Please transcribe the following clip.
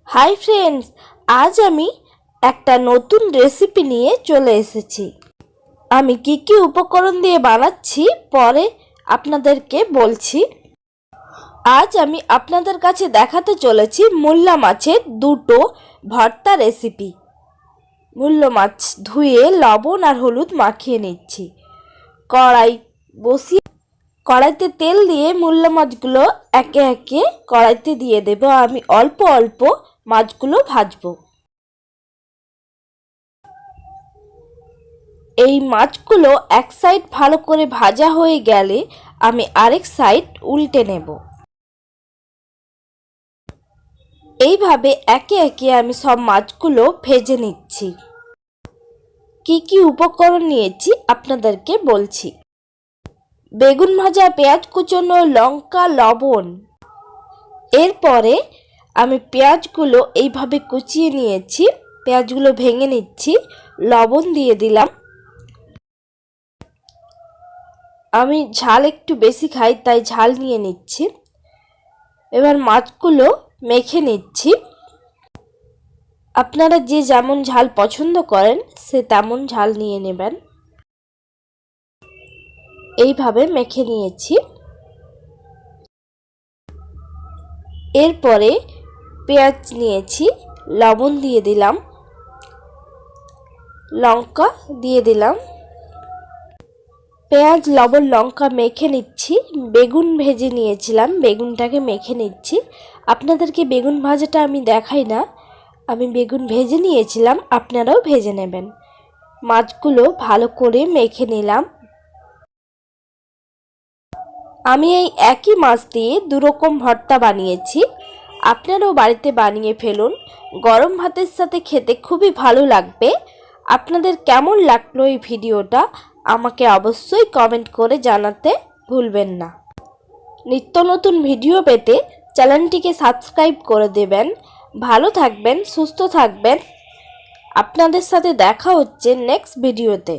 Hi friends, আজ আমি একটা নতুন রেসিপি নিয়ে চলে এসেছি। আমি কি কি উপকরণ দিয়ে বানাচ্ছি পরে আপনাদেরকে বলছি। আজ আমি আপনাদের কাছে দেখাতে চলেছি মোরলা মাছের দুটো ভর্তা রেসিপি। মোরলা মাছ ধুয়ে লবণ আর হলুদ মাখিয়ে নিচ্ছি। কড়াইতে তেল দিয়ে মোরলা মাছগুলো একে একে কড়াইতে দিয়ে দেব। আমি অল্প অল্প মাছগুলো ভাজবো। এই মাছগুলো এক সাইড ভালো করে ভাজা হয়ে গেলে আমি আরেক সাইড উল্টে নেব। এইভাবে একে একে আমি সব মাছগুলো ভেজে নিচ্ছি। কি কি উপকরণ নিয়েছি আপনাদেরকে বলছি। বেগুন ভাজা, পেঁয়াজ কুচনো, লঙ্কা, লবণ। এরপরে আমি পেঁয়াজগুলো এইভাবে কুচিয়ে নিয়েছি। পেঁয়াজগুলো ভেঙে নিচ্ছি, লবণ দিয়ে দিলাম। আমি ঝাল একটু বেশি খাই, তাই ঝাল নিয়ে নিচ্ছি। এবার মাছগুলো মেখে নিচ্ছি। আপনারা যে যেমন ঝাল পছন্দ করেন সে তেমন ঝাল নিয়ে নেবেন। এইভাবে মেখে নিয়েছি। এরপরে পেঁয়াজ নিয়েছি, লবণ দিয়ে দিলাম, লঙ্কা দিয়ে দিলাম। পেঁয়াজ, লবণ, লঙ্কা মেখে নিচ্ছি। বেগুন ভেজে নিয়েছিলাম, বেগুনটাকে মেখে নিচ্ছি। আপনাদেরকে বেগুন ভাজাটা আমি দেখাই না, আমি বেগুন ভেজে নিয়েছিলাম, আপনারাও ভেজে নেবেন। মাছগুলো ভালো করে মেখে নিলাম। আমি এই একই মাছ দিয়ে দুরকম ভর্তা বানিয়েছি, আপনারাও বাড়িতে বানিয়ে ফেলুন। গরম ভাতের সাথে খেতে খুবই ভালো লাগবে। আপনাদের কেমন লাগলো এই ভিডিওটা আমাকে অবশ্যই কমেন্ট করে জানাতে ভুলবেন না। নিত্য নতুন ভিডিও পেতে চ্যানেলটিকে সাবস্ক্রাইব করে দেবেন। ভালো থাকবেন, সুস্থ থাকবেন। আপনাদের সাথে দেখা হচ্ছে নেক্সট ভিডিওতে।